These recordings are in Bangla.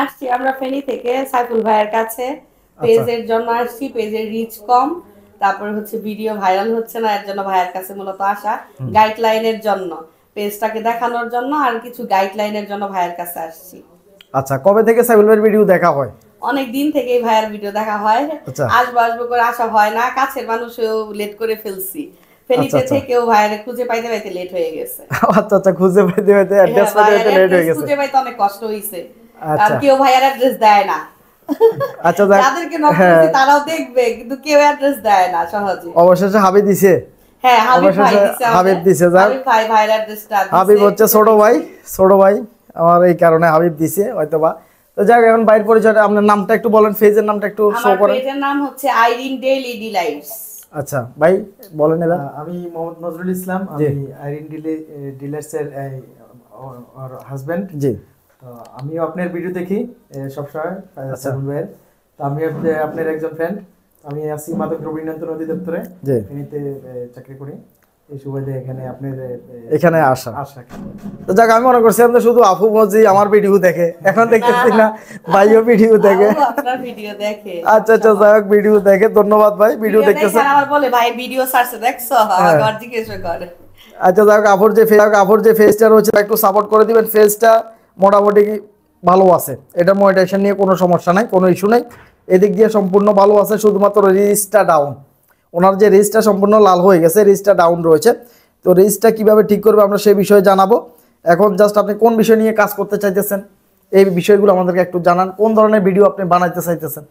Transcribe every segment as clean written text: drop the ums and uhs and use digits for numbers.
আসছি আমরা ফেনী থেকে সাইফুল ভাইয়ের কাছে। পেজের জন্য আসছি, পেজের রিচ কম, তারপরে হচ্ছে ভিডিও ভাইরাল হচ্ছে না, এর জন্য ভাইয়ের কাছে মূলত আসা। গাইডলাইনের জন্য, পেজটাকে দেখানোর জন্য আর কিছু গাইডলাইনের জন্য ভাইয়ের কাছে আসছি। আচ্ছা, কবে থেকে সাইফুল ভাইয়ের ভিডিও দেখা হয়? অনেক দিন থেকেই ভাইয়ের ভিডিও দেখা হয়। আসবো আসবো করে আসা হয় না, কাছের মানুষও লেট করে ফেলছি। ফেনীতে থেকেও ভাইয়ের খুঁজে পাইতে পাইতে লেট হয়ে গেছে। আচ্ছা আচ্ছা, খুঁজে পাইতে পাইতে অ্যাড্রেস পাইতে পাইতে লেট হয়ে গেছে। খুঁজে পাইতে অনেক কষ্ট হইছে, আর কেউ ভাইয়ের অ্যাড্রেস দেয় না। আচ্ছা, যাদেরকে নক করছি তারাও দেখবে, কিন্তু কেউ অ্যাড্রেস দেয় না সহজে। অবশেষে হাবিব দিছে। হ্যাঁ, হাবিব দিছে। হাবিব ভাই ভাইয়ের অ্যাড্রেসটা দিছে। হাবিব হচ্ছে ছোট ভাই আমার, এই কারণে হাবিব দিছে হয়তোবা। তো যাক, এখন বাইরের পরিচয়টা, আপনার নামটা একটু বলেন, পেজের নামটা একটু শো করেন। আমার পেজের নাম হচ্ছে আইরিন ডেইলি ডিলাইটস। আচ্ছা ভাই বলেন। এবার আমি মোহাম্মদ নজরুল ইসলাম, আমি আইরিন ডিলাইটস এর হাজবেন্ড। জি, তো আমিও আপনার ভিডিও দেখি সবসময়। তো আমি আপনার একজন ফ্রেন্ড। আমি আছি মাদক দ্রব্য নিয়ন্ত্রণ অধিদপ্তরে, এখানেতে চাকরি করি। এই সুবাদে এখানে আসা। তো যাক, আমি মনে করছি আপনি শুধু আফু মজি আমার ভিডিও দেখে, এখন দেখতেছি না ভাইও ভিডিও দেখে। আপনার ভিডিও দেখে? আচ্ছা আচ্ছা, যাক ভিডিও দেখে, ধন্যবাদ ভাই ভিডিও দেখতেছেন। আমার বলে ভাই ভিডিও সার্চে দেখছো, আমার জিজ্ঞেস করে। আচ্ছা, যাক আফুর যে ফেজটা রয়েছে একটু সাপোর্ট করে দিবেন। ফেজটা মোটামুটি ভালো আছে, এটা মনিটাইজেশন নিয়ে কোনো সমস্যা নাই, কোনো ইস্যু নাই, এদিক দিয়ে সম্পূর্ণ ভালো আছে। শুধুমাত্র রিচটা ডাউন, ওনার যে রিচটা সম্পূর্ণ লাল হয়ে গেছে, রিচটা ডাউন রয়েছে। তো রিচটা কিভাবে ঠিক করবে আমরা সেই বিষয়ে জানাবো। এখন জাস্ট আপনি কোন বিষয় নিয়ে কাজ করতে চাইতেছেন, এই বিষয়গুলো আমাদেরকে একটু জানান। কোন ধরনের ভিডিও আপনি বানাইতে চাইতেছেন,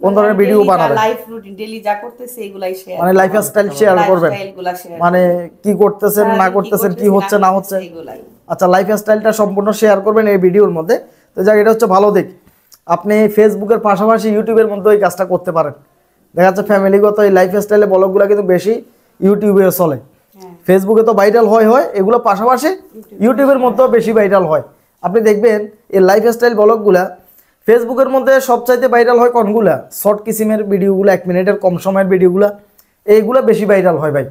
কোন ধরনের ভিডিও বানাবেন? লাইফ রুটিন ডেইলি যা করতেছি এগুলাই শেয়ার, মানে লাইফস্টাইল শেয়ার করবেন, মানে কি করতেছেন না করতেছেন, কি হচ্ছে না হচ্ছে। আচ্ছা, লাইফস্টাইলটা সম্পূর্ণ শেয়ার করবেন এই ভিডিওর মধ্যে। তো যাক, এটা হচ্ছে ভালো দিক। আপনি ফেসবুকের পাশাপাশি ইউটিউবের মধ্যে এই কাজটা করতে পারেন। দেখা যাচ্ছে ফ্যামিলিগত এই লাইফস্টাইলে ব্লগগুলো কিন্তু বেশি ইউটিউবে চলে। ফেসবুকে তো ভাইরাল হয়, এগুলো পাশাপাশি ইউটিউবের মধ্যেও বেশি ভাইরাল হয়। আপনি দেখবেন এই লাইফস্টাইল ব্লগগুলা ফেসবুকের মধ্যে সবচাইতে ভাইরাল হয় কোনগুলা? শর্ট কিসিমের ভিডিওগুলো, 1 মিনিটের কম সময়ের ভিডিওগুলো, এইগুলো বেশি ভাইরাল হয় ভাই।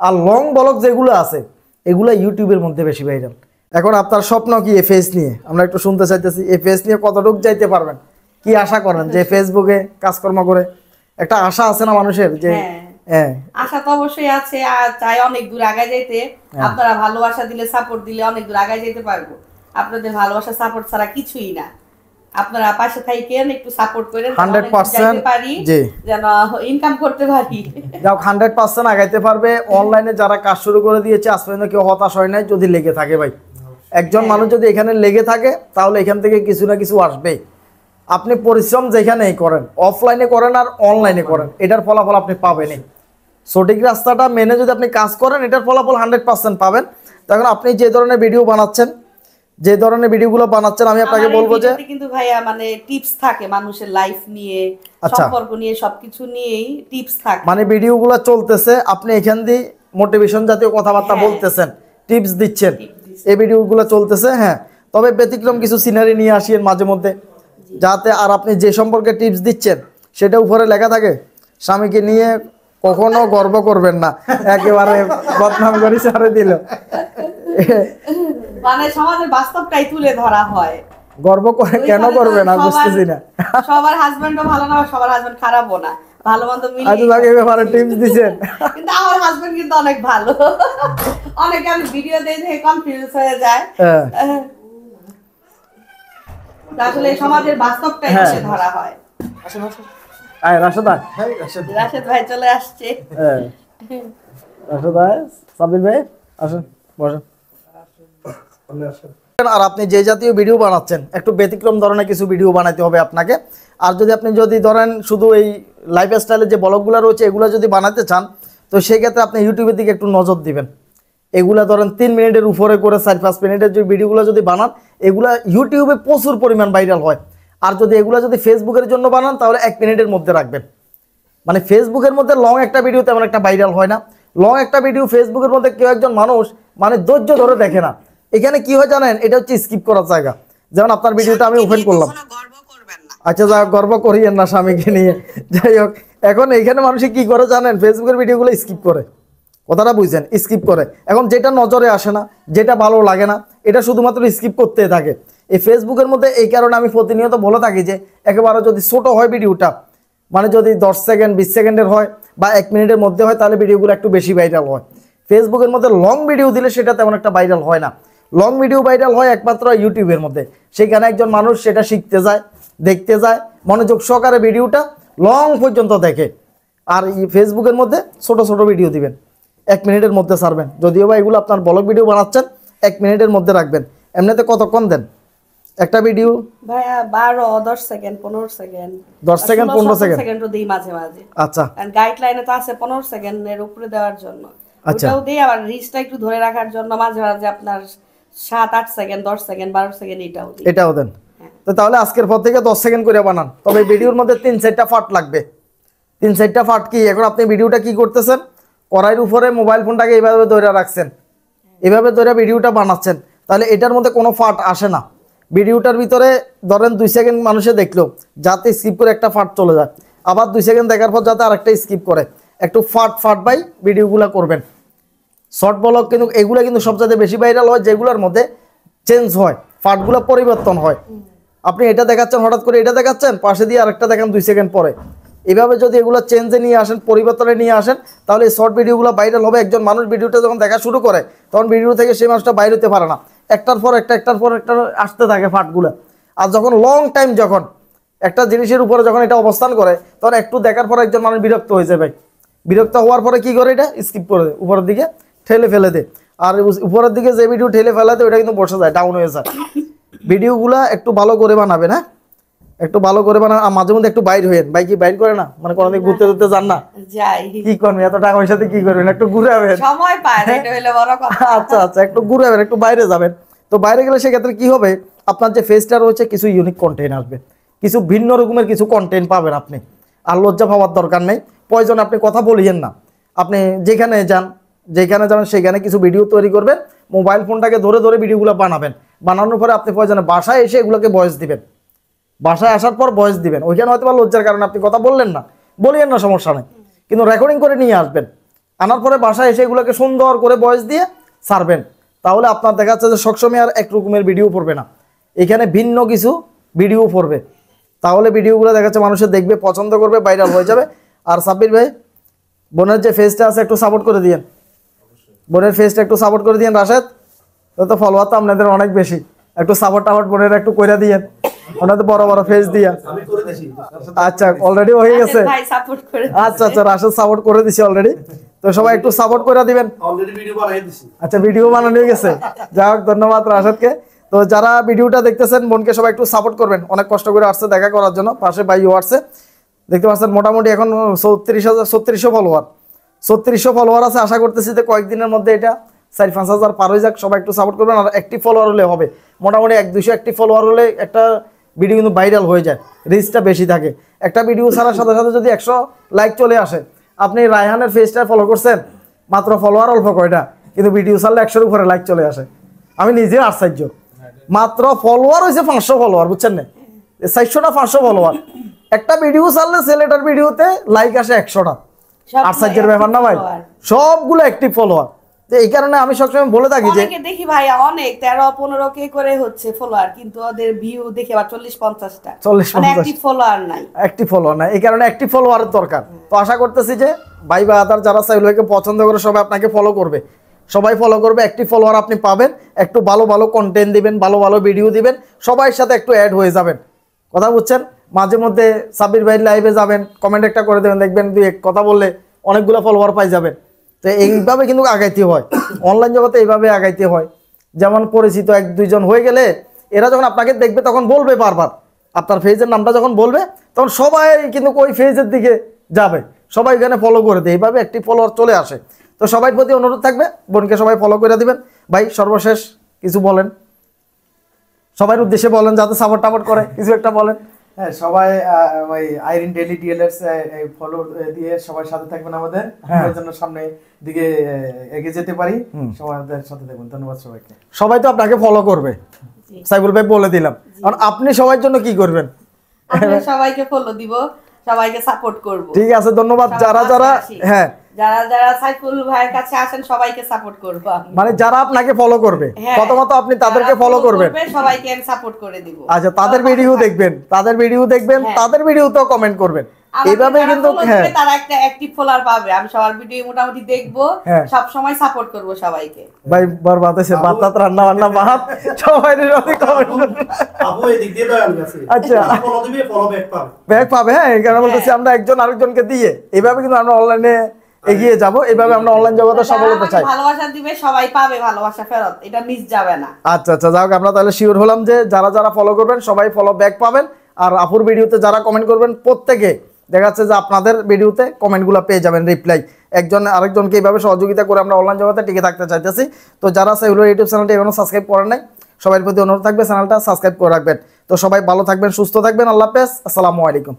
আর লং ব্লগ যেগুলো আছে এগুলো ইউটিউবের মধ্যে বেশি ভাইরাল। এখন আপনার স্বপ্ন কি এই ফেস নিয়ে? আমরা একটু শুনতে চাইতেছি, এই ফেস নিয়ে কতটুকু যাইতে পারবেন, কি আশা করেন যে ফেসবুকে কাজকর্ম করে? একটা আশা আছে না মানুষের, যে হ্যাঁ, আশা তো অবশ্যই আছে, আর চাই অনেক দূর আগায় যাইতে। আপনারা ভালোবাসা দিলে, সাপোর্ট দিলে অনেক দূর আগায় যেতে পারবো। আপনাদের ভালোবাসা সাপোর্ট ছাড়া কিছুই না। আপনারা পাশে থাকেন, একটু সাপোর্ট করেন, 100% পারি যেন ইনকাম করতে পারি। যাও 100% আগাইতে পারবে। অনলাইনে যারা কাজ শুরু করে দিয়েছে আজ পর্যন্ত কেউ হতাশ হয় নাই, যদি লেগে থাকে ভাই। একজন মানুষ যদি এখানে লেগে থাকে তাহলে এখান থেকে কিছু না কিছু আসবে। আপনি পরিশ্রম যেখানেই করেন, অফলাইনে করেন আর অনলাইনে করেন, এটার ফলাফল আপনি পাবেনই। সঠিক রাস্তাটা মেনে যদি আপনি কাজ করেন, এটার ফলাফল 100% পাবেন। তখন আপনি যে ধরনের ভিডিও বানাচ্ছেন, যে ধরনের ভিডিওগুলো বানাচ্ছেন, আমি আপনাকে বলবো যে কিন্তু ভাইয়া মানে টিপস থাকে মানুষের লাইফ নিয়ে, সম্পর্ক নিয়ে, সবকিছু নিয়েই টিপস থাকে। মানে ভিডিওগুলো চলতেছে, আপনি এখান দিয়ে মোটিভেশন জাতীয় কথাবার্তা বলতেছেন, টিপস দিচ্ছেন, এই ভিডিওগুলো চলতেছে। হ্যাঁ, তবে ব্যতিক্রম কিছু সিনারি নিয়ে আসেন মাঝে মধ্যে, যাতে আর আপনি যে সম্পর্কে টিপস দিচ্ছেন সেটা উপরে লেখা থাকে, স্বামীকে নিয়ে কখনো গর্ব করবেন না, একেবারে বদনাম করে ছাড়ে দিল। মানে সমাজের বাস্তবটাই তুলে ধরা হয়। গর্ব করে কেন করবে না বুঝতেছি না। সবার হাজবেন্ডও ভালো না, সবার হাজবেন্ড খারাপও না, ভালো মন্দ মিলিয়ে। আচ্ছা, তাকে ব্যাপারে টিপস দিবেন। কিন্তু আমার হাজবেন্ড কিন্তু অনেক ভালো। অনেকে আমি ভিডিও দেখে কনফিউজ হয়ে যায়। আসলে সমাজের বাস্তবটাই তুলে ধরা হয়। রাশেদ ভাই চলে আসছে। রাশেদ ভাই, সাবির ভাই আসেন, বসেন। আর আপনি যে জাতীয় ভিডিও বানাচ্ছেন, একটু ব্যতিক্রম ধরনের কিছু ভিডিও বানাইতে হবে আপনাকে। আর যদি ধরেন শুধু এই লাইফস্টাইলের যে ব্লগগুলো রয়েছে এগুলো যদি বানাতে চান, তো সেই ক্ষেত্রে আপনি ইউটিউবের দিকে একটু নজর দিবেন। এগুলা ধরেন 3 মিনিটের উপরে করে 4-5 মিনিটের যে ভিডিওগুলো যদি বানান, এগুলা ইউটিউবে প্রচুর পরিমাণ ভাইরাল হয়। আর এগুলা যদি ফেসবুকের জন্য বানান তাহলে 1 মিনিটের মধ্যে রাখবেন। মানে ফেসবুকের মধ্যে লং একটা ভিডিও তেমন একটা ভাইরাল হয় না। লং একটা ভিডিও ফেসবুকের মধ্যে কেউ একজন মানুষ মানে ধৈর্য ধরে দেখে না। এখানে কি হয় জানেন, এটা হচ্ছে স্কিপ করার জায়গা। যেমন আপনার ভিডিওটা আমি ওপেন করলাম, আচ্ছা যা গর্ব করিয়েন না স্বামীকে নিয়ে, যাই হোক। এখন এইখানে মানুষে কি করে জানেন, ফেসবুকের ভিডিওগুলো স্কিপ করে, কথাটা বুঝছেন, স্কিপ করে। এখন যেটা নজরে আসে না, যেটা ভালো লাগে না, এটা শুধুমাত্র স্কিপ করতে থাকে। এই ফেসবুকের মধ্যে এই কারণে আমি প্রতিনিয়ত বলে থাকি যে একেবারে যদি ছোট হয় ভিডিওটা, মানে যদি 10 সেকেন্ড 20 সেকেন্ডের হয় বা 1 মিনিটের মধ্যে হয়, তাহলে ভিডিওগুলো একটু বেশি ভাইরাল হয়। ফেসবুকের মধ্যে লং ভিডিও দিলে সেটা তেমন একটা ভাইরাল হয় না। লং ভিডিও ভাইরাল হয় একমাত্র ইউটিউবের মধ্যে, সেখানে একজন মানুষ সেটা শিখতে যায়, দেখতে যায়, মনোযোগ সহকারে ভিডিওটা লং পর্যন্ত দেখে। আর এই ফেসবুকের মধ্যে ছোট ছোট ভিডিও দিবেন, 1 মিনিটের মধ্যে ছাড়বেন। যদিও বা এগুলো আপনার ব্লগ ভিডিও বানাচ্ছেন 1 মিনিটের মধ্যে রাখবেন। এমনিতে কতক্ষণ দেন একটা ভিডিও? ভাইয়া 12 10 সেকেন্ড 15 সেকেন্ড 10 সেকেন্ড 15 সেকেন্ড সেকেন্ডও দেই মাঝে মাঝে। আচ্ছা, কারণ গাইডলাইনে তো আছে 15 সেকেন্ডের উপরে দেওয়ার জন্য, আচ্ছা। ওটাও দেই। আবার রিচটা একটু ধরে রাখার জন্য মাঝে মাঝে আপনার 7-8 সেকেন্ড 10 সেকেন্ড 12 সেকেন্ড এটাও দেন। তো তাহলে আজকের পর থেকে 10 সেকেন্ড করে বানান। তবে ভিডিওর মধ্যে 3-4টা ফাট লাগবে। 3-4টা ফাট কি? এখন আপনি ভিডিওটা কি করতেছেন, কড়াইয়ের উপরে মোবাইল ফোনটাকে এইভাবে ধরে রাখছেন, এভাবে ধরে ভিডিওটা বানাচ্ছেন, তাহলে এটার মধ্যে কোনো ফাট আসে না। ভিডিওটার ভিতরে ধরেন 2 সেকেন্ড মানুষে দেখলো, যাতে স্কিপ করে একটা ফাট চলে যায়, আবার 2 সেকেন্ড দেখার পর যাতে আরেকটা স্কিপ করে, একটু ফাট বাই ভিডিওগুলো করবেন। শর্ট ব্লগ কিন্তু এগুলো কিন্তু সবচেয়ে বেশি ভাইরাল হয় যেগুলোর মধ্যে চেঞ্জ হয়, ফাটগুলো পরিবর্তন হয়। আপনি এটা দেখাচ্ছেন, হঠাৎ করে এটা দেখাচ্ছেন, পাশে দিয়ে আরেকটা দেখান 2 সেকেন্ড পরে। এভাবে যদি এগুলো চেঞ্জে নিয়ে আসেন, পরিবর্তনে নিয়ে আসেন, তাহলে এই শর্ট ভিডিওগুলো ভাইরাল হবে। একজন মানুষ ভিডিওটা যখন দেখা শুরু করে, তখন ভিডিও থেকে সেই মানুষটা বাইরে হতে পারে না, একটার পর একটা আসতে থাকে ফাটগুলো। আর যখন লং টাইম যখন একটা জিনিসের উপরে যখন এটা অবস্থান করে, তখন একটু দেখার পর একজন মানুষ বিরক্ত হয়ে যায়। ভাই বিরক্ত হওয়ার পরে কি করে, এটা স্কিপ করে দেয়, উপরের দিকে ঠেলে ফেলে দেয়। আর উপরের দিকে যে ভিডিও ঠেলে ফেলা দেয় ওটা কিন্তু বসে যায়, ডাউন হয়ে যায়। ভিডিওগুলা একটু ভালো করে বানাবেন, হ্যাঁ একটু ভালো করে বানান। আর মাঝে মধ্যে একটু বাইর হয়েন। ভাই কি বাইর করে না, মানে কোনোদিন ঘুরতে ঘুরতে যান না? যাই। কি করবেন এত টাকা পয়সাতে, কি করবেন? একটু ঘুরে যাবেন, সময় পায় না, এটা হলো বড় কথা। আচ্ছা আচ্ছা, একটু ঘুরে যাবেন, একটু বাইরে যাবেন। তো বাইরে গেলে সেক্ষেত্রে কি হবে, আপনার যে ফেসটা রয়েছে কিছু ইউনিক কন্টেন্ট আসবে, কিছু ভিন্ন রকমের কিছু কন্টেন্ট পাবেন আপনি। আর লজ্জা পাওয়ার দরকার নেই, প্রয়োজন আপনি কথা বলিয়েন না। আপনি যেখানে যাবেন সেখানে কিছু ভিডিও তৈরি করবেন, মোবাইল ফোনটাকে ধরে ধরে ভিডিওগুলো বানাবেন। বানানোর পরে আপনি প্রয়োজনে বাসায় এসে এগুলোকে ভয়েস দিবেন, বাসায় আসার পর ভয়েস দিবেন। ওইখানে হয়তো বা লজ্জার কারণে আপনি কথা বললেন না, বলিয়েন না, সমস্যা নেই, কিন্তু রেকর্ডিং করে নিয়ে আসবেন। আনার পরে বাসায় এসে এগুলোকে সুন্দর করে ভয়েস দিয়ে ছাড়বেন। তাহলে আপনার দেখা যাচ্ছে যে সবসময় আর এক রকমের ভিডিও পড়বে না, এখানে ভিন্ন কিছু ভিডিও পড়বে। তাহলে ভিডিওগুলো দেখা যাচ্ছে মানুষের দেখবে, পছন্দ করবে, ভাইরাল হয়ে যাবে। আর সাব্বির ভাই, বোনের যে ফেসটা আছে একটু সাপোর্ট করে দিয়েন, বোনের ফেসটা একটু সাপোর্ট করে দিয়েন। রাশেদ, তো ফলোয়ার তো আপনাদের অনেক বেশি, একটু সাপোর্ট বোনের একটু করে দিয়েন, ওনাদের বড় বড় ফেস দিয়া। আচ্ছা, অলরেডি হয়ে গেছে। আচ্ছা আচ্ছা, রাশেদ সাপোর্ট করে দিছি অলরেডি। তো সবাই একটু সাপোর্ট করে দিবেন। আচ্ছা, ভিডিও বানানো হয়ে গেছে, যাই হোক, ধন্যবাদ রাশেদকে। তো যারা ভিডিওটা দেখতেছেন, বোনকে সবাই একটু সাপোর্ট করবেন। অনেক কষ্ট করে আসছে দেখা করার জন্য, পাশে ভাইও আসছে, দেখতে পাচ্ছেন। মোটামুটি এখন 3600 ফলোয়ার, 3600 ফলোয়ার আছে। আশা করতেছি যে কয়েকদিনের মধ্যে এটা 4-5 হাজার পার হয়ে যাক। সবাই একটু সাপোর্ট করবেন। আর অ্যাক্টিভ ফলোয়ার হলে হবে, মোটামুটি 100-200 অ্যাক্টিভ ফলোয়ার হলে একটা ভিডিও কিন্তু ভাইরাল হয়ে যায়, রিচটা বেশি থাকে। একটা ভিডিও ছাড়ার সাথে সাথে যদি 100 লাইক চলে আসে, আপনি রায়হানের ফেসটা ফলো করছেন, মাত্র ফলোয়ার অল্প কয়টা, কিন্তু ভিডিও ছাড়লে 100-এর উপরে লাইক চলে আসে। আমি নিজে আশ্চর্য, মাত্র ফলোয়ার হয়েছে 500 ফলোয়ার, বুঝছেন না, 400টা 500 ফলোয়ার। একটা ভিডিও ছাড়লে ছেলেটার ভিডিওতে লাইক আসে 100টা। আশ্চর্যের ব্যাপার না ভাই, সবগুলো অ্যাক্টিভ ফলোয়ার। তো এই কারণে আমি সবসময় বলে থাকি যে দেখি ভাই অনেক 13-15 করে হচ্ছে ফলোয়ার, কিন্তু ওদের ভিউ দেখে আবার 40-50টা, 40-50 অ্যাক্টিভ ফলোয়ার নাই, অ্যাক্টিভ ফলোয়ার নাই। এই কারণে অ্যাক্টিভ ফলোয়ারের দরকার। তো আশা করতেছি যে ভাই বা আদার যারা সাইলুলকে পছন্দ করে সবাই আপনাকে ফলো করবে, সবাই ফলো করবে, অ্যাক্টিভ ফলোয়ার আপনি পাবেন। একটু ভালো ভালো কন্টেন্ট দিবেন, ভালো ভালো ভিডিও দিবেন, সবার সাথে একটু অ্যাড হয়ে যাবেন। কথা বুঝছেন? মাঝে মধ্যে সাব্বির ভাই লাইভে যাবেন, কমেন্ট একটা করে দেবেন, দেখবেন দুই এক কথা বললে অনেকগুলো ফলোয়ার পাই যাবেন। তো এইভাবে কিন্তু আগাইতে হয়, অনলাইন জগতে এইভাবে আগাইতে হয়। যেমন পরিচিত 1-2 জন হয়ে গেলে এরা যখন আপনাকে দেখবে তখন বলবে বারবার, আপনার ফেজের নামটা যখন বলবে তখন সবাই কিন্তু ওই ফেজের দিকে যাবে, সবাই এখানে ফলো করে দেয়, এইভাবে একটি ফলোয়ার চলে আসে। তো সবার প্রতি অনুরোধ থাকবে, বোনকে সবাই ফলো করে দিবেন। ভাই সর্বশেষ কিছু বলেন, সবার উদ্দেশ্যে বলেন, যাতে সাপোর্ট টাপোর্ট করে, কিছু একটা বলেন। হ্যাঁ, সবাই ওই আইরিন ডেইলি ডিএলএস ফলো দিয়ে সবার সাথে থাকবেন, আমাদের জন্য সামনে দিকে এগিয়ে যেতে পারি। সবাইদের সাথে থাকবেন। ধন্যবাদ সবাইকে। সবাই তো আপনাকে ফলো করবে, সাইফুল ভাই বলে দিলাম। আর আপনি সবার জন্য কি করবেন? সবাইকে ফলো দিব, সবাইকে সাপোর্ট করব। ঠিক আছে, ধন্যবাদ। যারা যারা, হ্যাঁ, যারা যারা সাইফুল ভাইয়ের কাছে আসেন সবাইকে সাপোর্ট করব আমি। মানে যারা আপনাকে ফলো করবে হ্যাঁ, প্রথমত আপনি তাদেরকে যারা ফলো follow করবেন, করবে, সবাইকে আমি সাপোর্ট করে দিব। আচ্ছা তাদের ভিডিও দেখবেন, তাদের ভিডিও দেখবেন, হ্যাঁ। তাদের ভিডিওতেও কমেন্ট করবেন, আমাকে এইভাবে যারা কিন্তু follow হ্যাঁ দিবে, তারা একটা অ্যাক্টিভ ফলোয়ার পাবে। আমি সবার ভিডিও মোটামুটি দেখবো, হ্যাঁ। সব সময় সাপোর্ট করব সবাইকে। ভাই বরবাদ হয়েছে, ভাত টাত রান্না বান্না ভাত সবাই কমেন্ট আপু এদিক দিয়ে দয়াল গেছে। আচ্ছা। ফলো দিবে, ফলো ব্যাক পাবে। ব্যাগ পাবে। হ্যাঁ এই কারণে বলতেছি আমরা একজন আরেকজনকে দিয়ে এইভাবে কিন্তু আমরা অনলাইনে এগিয়ে যাব, এইভাবে আমরা অনলাইন জগতে যারা সফল হতে আমাকে চাই। ভালোবাসা দিবে সবাই পাবে ভালোবাসা ফেরত, এটা মিস যাবে না। আচ্ছা আচ্ছা, যাই হোক আমরা তাহলে শিওর হলাম যে যারা যারা ফলো করবেন সবাই ফলো ব্যাক পাবেন, আর আপুর ভিডিওতে যারা কমেন্ট করবেন প্রত্যেকে দেখা যাচ্ছে যে আপনাদের ভিডিওতে কমেন্টগুলো পেয়ে যাবেন, রিপ্লাই। একজন আরেকজনকে এইভাবে সহযোগিতা করে আমরা অনলাইন জগতে টিকে থাকতে চাইতেছি। তো যারা সাইফুল ভাই ইউটিউব চ্যানেলটি এখনো সাবস্ক্রাইব করেন নাই, সবার প্রতি অনুরোধ থাকবে চ্যানেলটা সাবস্ক্রাইব করে রাখবেন। তো সবাই ভালো থাকবেন, সুস্থ থাকবেন, আল্লাহ হাফেজ, আসসালামু আলাইকুম।